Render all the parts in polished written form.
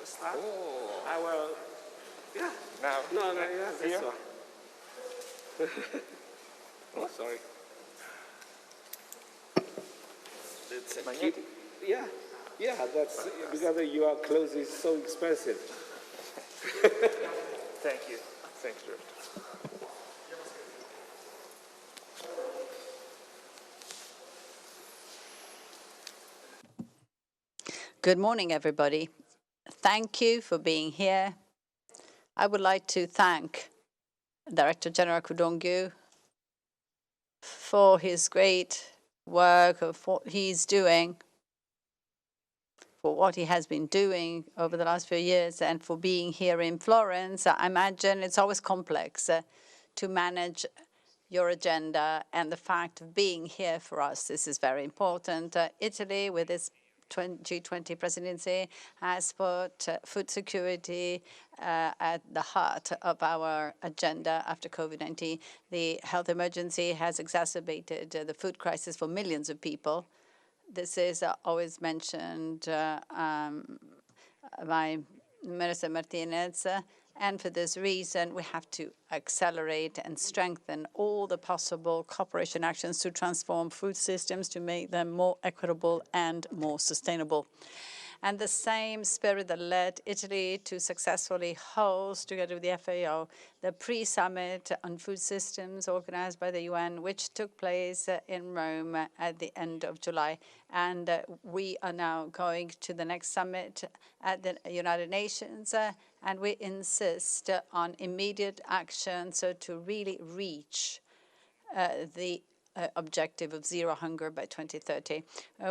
start. Oh. I will, yeah. Now, No, yeah, here? this one. Oh, sorry. It's magnetic. Yeah, that's because your clothes is so expensive. Thank you. Thanks, George. Good morning, everybody. Thank you for being here. I would like to thank Director General Dongyu for his great work of what he's doing, for what he has been doing over the last few years, and for being here in Florence. I imagine it's always complex to manage your agenda, and the fact of being here for us, this is very important. Italy, with its G20 presidency, has put food security at the heart of our agenda after COVID-19. The health emergency has exacerbated the food crisis for millions of people. This is always mentioned by Minister Martinez. And for this reason, we have to accelerate and strengthen all the possible cooperation actions to transform food systems to make them more equitable and more sustainable. And the same spirit that led Italy to successfully host, together with the FAO, the pre-summit on food systems organized by the UN, which took place in Rome at the end of July. And we are now going to the next summit at the United Nations, and we insist on immediate action so to really reach the objective of zero hunger by 2030.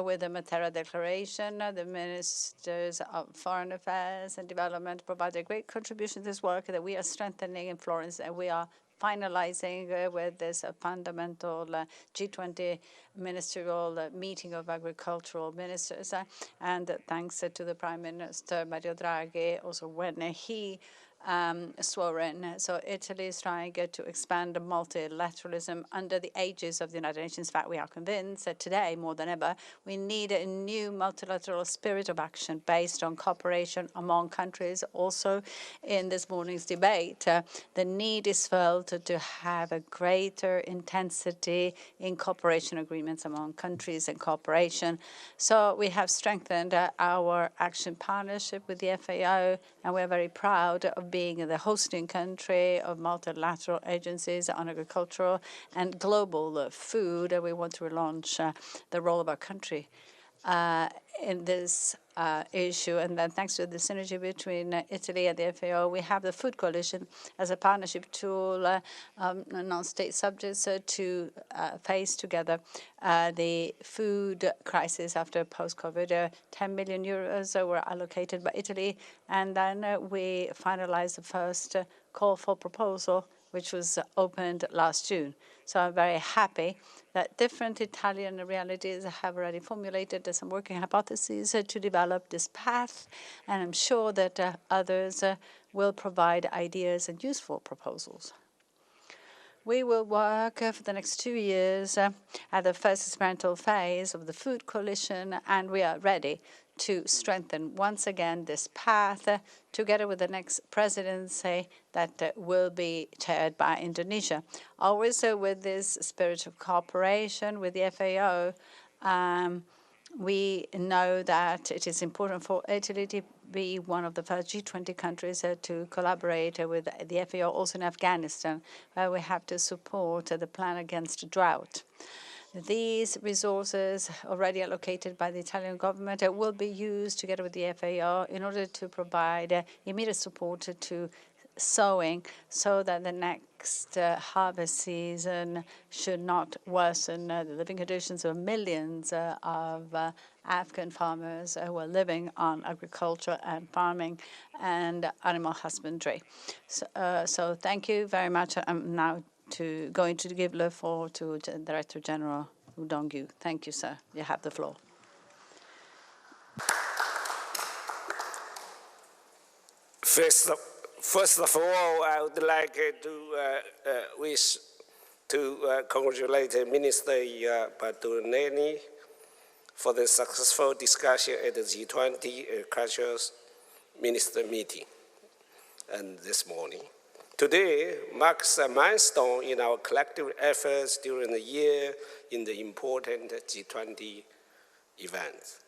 With the Matera Declaration, the Ministers of Foreign Affairs and Development provided a great contribution to this work that we are strengthening in Florence, and we are finalizing with this fundamental G20 ministerial meeting of agricultural ministers. And thanks to the Prime Minister Mario Draghi, also when he swore in. So Italy is trying to expand multilateralism under the aegis of the United Nations. In fact, we are convinced that today, more than ever, we need a new multilateral spirit of action based on cooperation among countries. Also, in this morning's debate, the need is felt to have a greater intensity in cooperation agreements among countries and cooperation. So we have strengthened our action partnership with the FAO, and we're very proud of being the hosting country of multilateral agencies on agricultural and global food. We want to relaunch the role of our country in this issue. And then thanks to the synergy between Italy and the FAO, we have the Food Coalition as a partnership tool, non-state subjects to face together the food crisis after post-COVID. 10 million euros were allocated by Italy, and then we finalized the first call for proposal, which was opened last June. So I'm very happy that different Italian realities have already formulated some working hypotheses to develop this path, and I'm sure that others will provide ideas and useful proposals. We will work for the next 2 years at the first experimental phase of the Food Coalition, and we are ready to strengthen once again this path together with the next presidency that will be chaired by Indonesia. Always with this spirit of cooperation with the FAO, we know that it is important for Italy to be one of the first G20 countries to collaborate with the FAO, also in Afghanistan, where we have to support the plan against drought. These resources already allocated by the Italian government will be used together with the FAO in order to provide immediate support to sowing so that the next harvest season should not worsen the living conditions of millions of Afghan farmers who are living on agriculture and farming and animal husbandry. So thank you very much. I'm now going to give the floor to Director General Dongyu. Thank you, sir. You have the floor. First of all, I would like to congratulate Minister Patuanelli for the successful discussion at the G20 Agriculture minister meeting and this morning. Today marks a milestone in our collective efforts during the year in the important G20 events,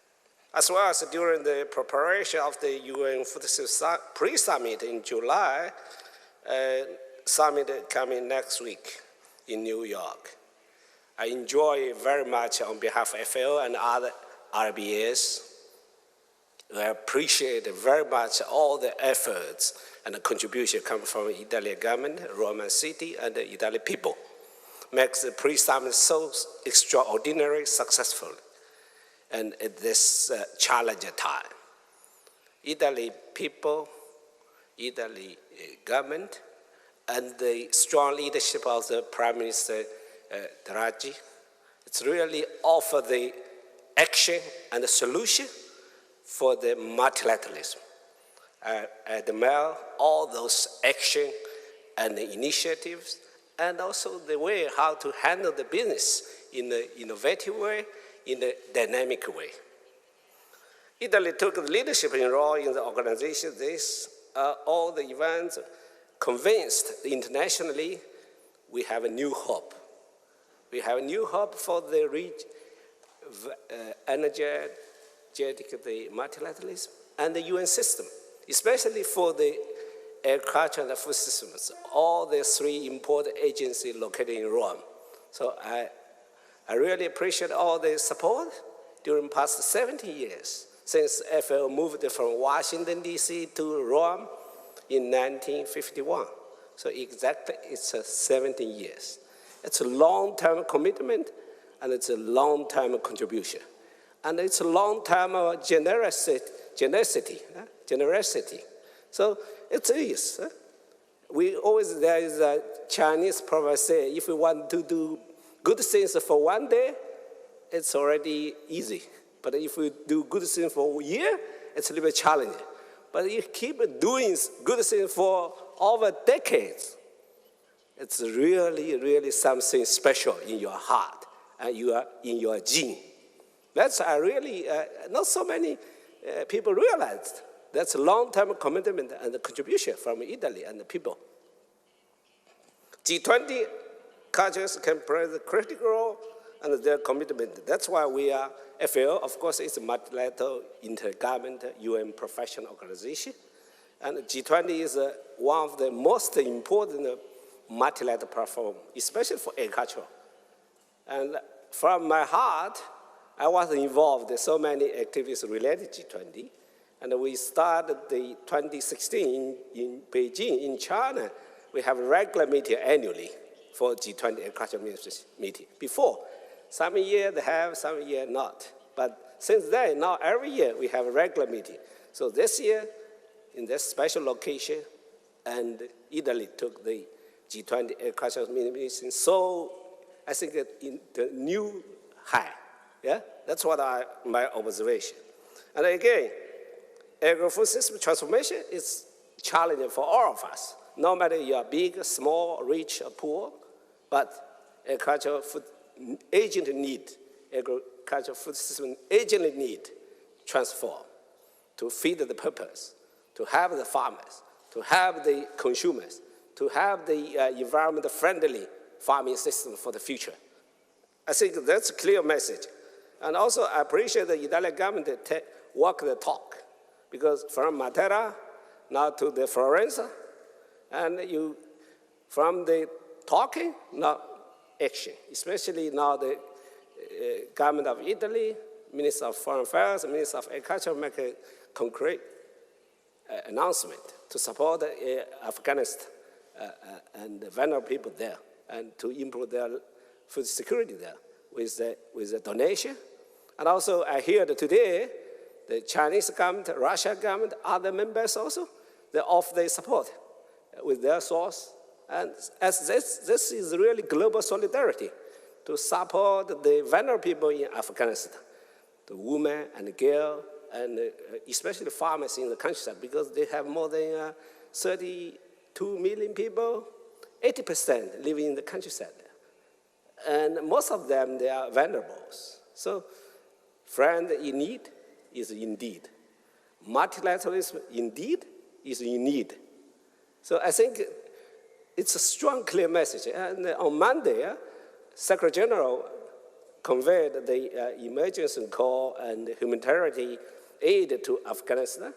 as well as during the preparation of the UN Food System pre-summit in July, summit coming next week in New York. I enjoy very much on behalf of FAO and other RBS. I appreciate very much all the efforts and the contribution coming from the Italian government, Roman city, and the Italian people. Makes the pre-summit so extraordinarily successful and at this challenging time. Italy people, Italy government, and the strong leadership of the Prime Minister Draghi, it's really offer the action and the solution for the multilateralism. I admire all those action and the initiatives, and also the way how to handle the business in an innovative way, in a dynamic way. Italy took the leadership role in the organization. All the events convinced internationally we have a new hope. We have a new hope for the energetic, the multilateralism, and the UN system, especially for the agriculture and the food systems, all the three important agencies located in Rome. So I really appreciate all the support during the past 70 years, since FAO moved from Washington, D.C. to Rome in 1951. So exactly, it's 17 years. It's a long-term commitment, and it's a long-term contribution. And it's a long-term generosity. So it is. There is a Chinese proverb say, if you want to do good things for one day, it's already easy. But if you do good things for a year, it's a little bit challenging. But if you keep doing good things for over decades, it's really, really something special in your heart and in your gene. That's really, not so many people realized. That's a long-term commitment and contribution from Italy and the people. G20 cultures can play the critical role and their commitment. That's why we are, FAO, of course, is a multilateral intergovernmental UN professional organization. And G20 is one of the most important multilateral platform, especially for agriculture. And from my heart, I was involved in so many activities related to G20. And we started the 2016 in Beijing, in China. We have a regular meeting annually for G20 agriculture ministers meeting. Before, some years they have, some years not. But since then, now every year we have a regular meeting. So this year, in this special location, and Italy took the G20 agriculture meeting. So I think in the new high. Yeah, that's what my observation. And again, agro-food system transformation is challenging for all of us. No matter you are big, small, rich, or poor, but agricultural food agent need, agricultural food system agent need transform to feed the purpose, to have the farmers, to have the consumers, to have the environment-friendly farming system for the future. I think that's a clear message. And also, I appreciate the Italian government walk the talk, because from Matera now to the Florence, and from the talking, now action, especially now the government of Italy, Minister of Foreign Affairs, Minister of Agriculture make a concrete announcement to support Afghanistan and the vulnerable people there, and to improve their food security there with the donation. And also, I hear that today, the Chinese government, Russian government, other members also, they offer their support with their source. And as this is really global solidarity to support the vulnerable people in Afghanistan, the women and the girl, and especially farmers in the countryside, because they have more than 32 million people, 80% living in the countryside. And most of them, they are vulnerable. So, friend in need is indeed. multilateralism indeed is in need. So I think it's a strong, clear message. And on Monday, Secretary General conveyed the emergency call and humanitarian aid to Afghanistan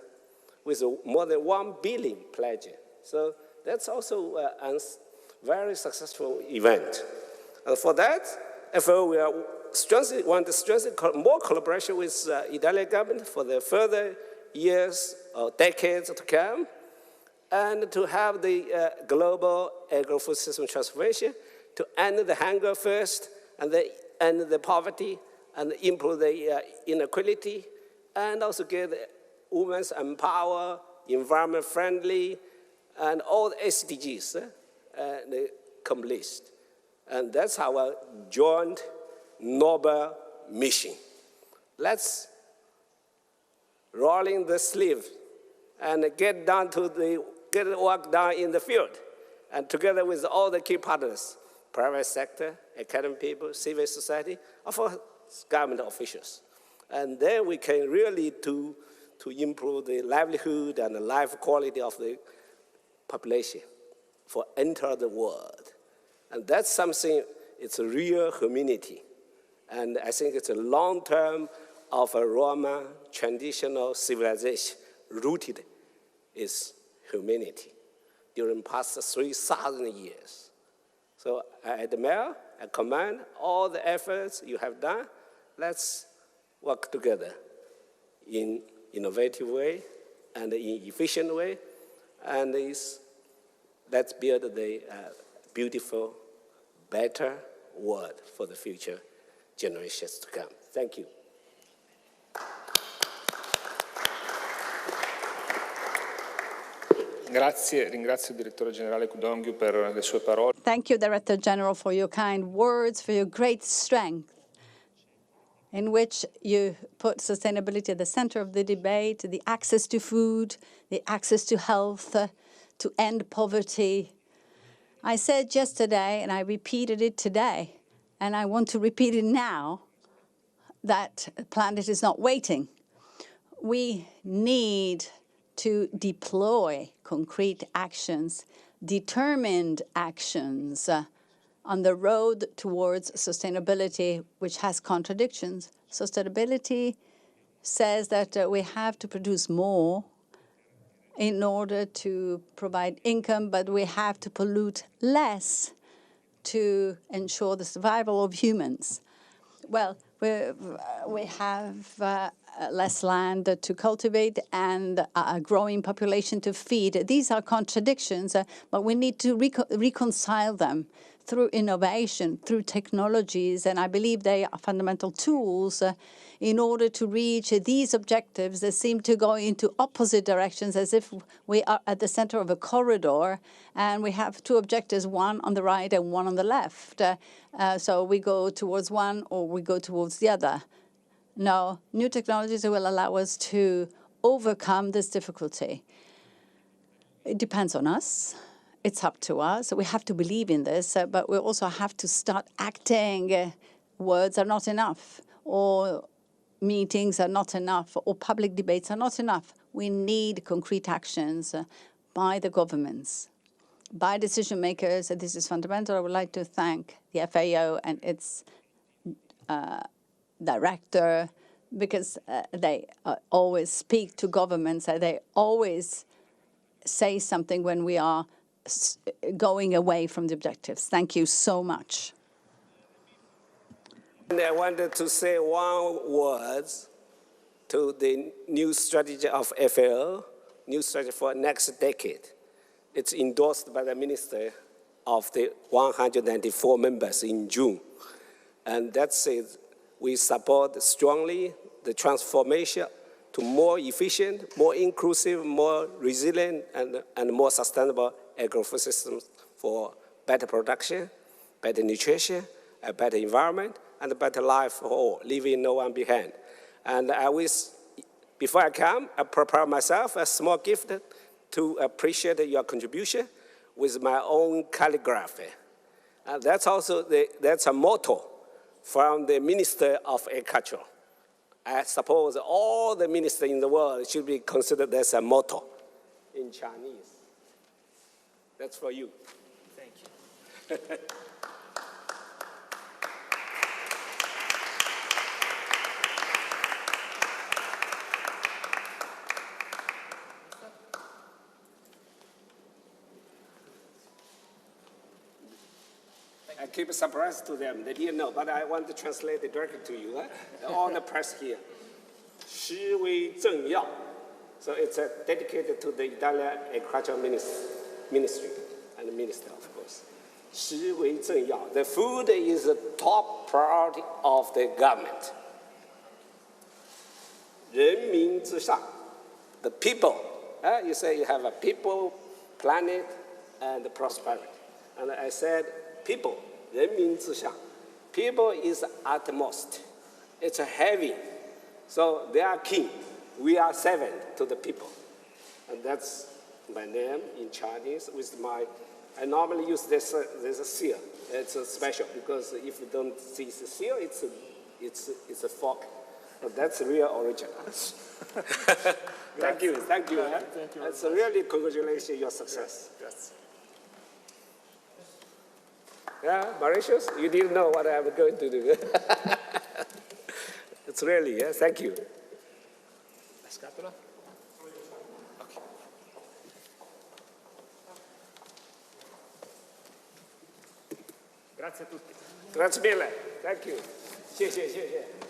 with more than 1 billion pledge. So that's also a very successful event. And for that, FAO will want to strengthen more collaboration with Italian government for the further years or decades to come, and to have the global agro-food system transformation to end the hunger first, and end the poverty, and improve the inequality, and also get women's empower, environment friendly, and all the SDGs accomplished. And that's our joint noble mission. Let's rolling the sleeve and get the work done in the field, and together with all the key partners, private sector, academic people, civil society, of course, government officials. And then we can really to improve the livelihood and the life quality of the population for enter the world. And that's something, it's a real humanity. And I think it's a long term of a Roma traditional civilization rooted is humanity during past 3,000 years. So I admire, I commend all the efforts you have done. Let's work together in innovative way and in efficient way, and let's build the beautiful, better world for the future generations to come. Thank you. Grazie, ringrazio il Direttore Generale Dongyu per le sue parole. Thank you, Director General, for your kind words, for your great strength, in which you put sustainability at the center of the debate, the access to food, the access to health, to end poverty. I said yesterday, and I repeated it today, and I want to repeat it now, that the planet is not waiting. We need to deploy concrete actions, determined actions on the road towards sustainability, which has contradictions. Sustainability says that we have to produce more in order to provide income, but we have to pollute less to ensure the survival of humans. Well, we have less land to cultivate and a growing population to feed. These are contradictions, but we need to reconcile them through innovation, through technologies, and I believe they are fundamental tools in order to reach these objectives that seem to go into opposite directions, as if we are at the center of a corridor and we have two objectives, one on the right and one on the left. So we go towards one or we go towards the other. No, new technologies will allow us to overcome this difficulty. It depends on us. It's up to us. We have to believe in this, but we also have to start acting. Words are not enough, or meetings are not enough, or public debates are not enough. We need concrete actions by the governments, by decision makers. This is fundamental. I would like to thank the FAO and its director, because they always speak to governments. They always say something when we are going away from the objectives. Thank you so much. And I wanted to say one word to the new strategy of FAO, new strategy for next decade. It's endorsed by the Minister of the 194 members in June. And that says we support strongly the transformation to more efficient, more inclusive, more resilient, and more sustainable agro-food systems for better production, better nutrition, a better environment, and a better life for all, leaving no one behind. And I wish, before I come, I prepare myself a small gift to appreciate your contribution with my own calligraphy. And that's also that's a motto from the Minister of Agriculture. I suppose all the ministers in the world should be considered as a motto in Chinese. That's for you. Thank you. I keep a surprise to them. They didn't know, but I want to translate it directly to you. All the press here. 实为政要. So it's dedicated to the Italian Agricultural Ministry and the minister, of course. 实为政要. The food is the top priority of the government. 人民至上. The people. You say you have a people, planet, and prosperity. And I said, people, 人民至上. People is utmost. It's heavy. So they are king. We are servant to the people. And that's my name in Chinese with my, I normally use this, there's a seal. It's special because if you don't see the seal, it's a fork. But that's the real origin. Thank you. Thank you. Thank you. That's really congratulations your success. Yes. Yeah, Mauritius, you didn't know what I'm going to do. It's really, yeah, thank you. La scatola? Okay. Grazie a tutti. Grazie mille. Thank you. 谢谢。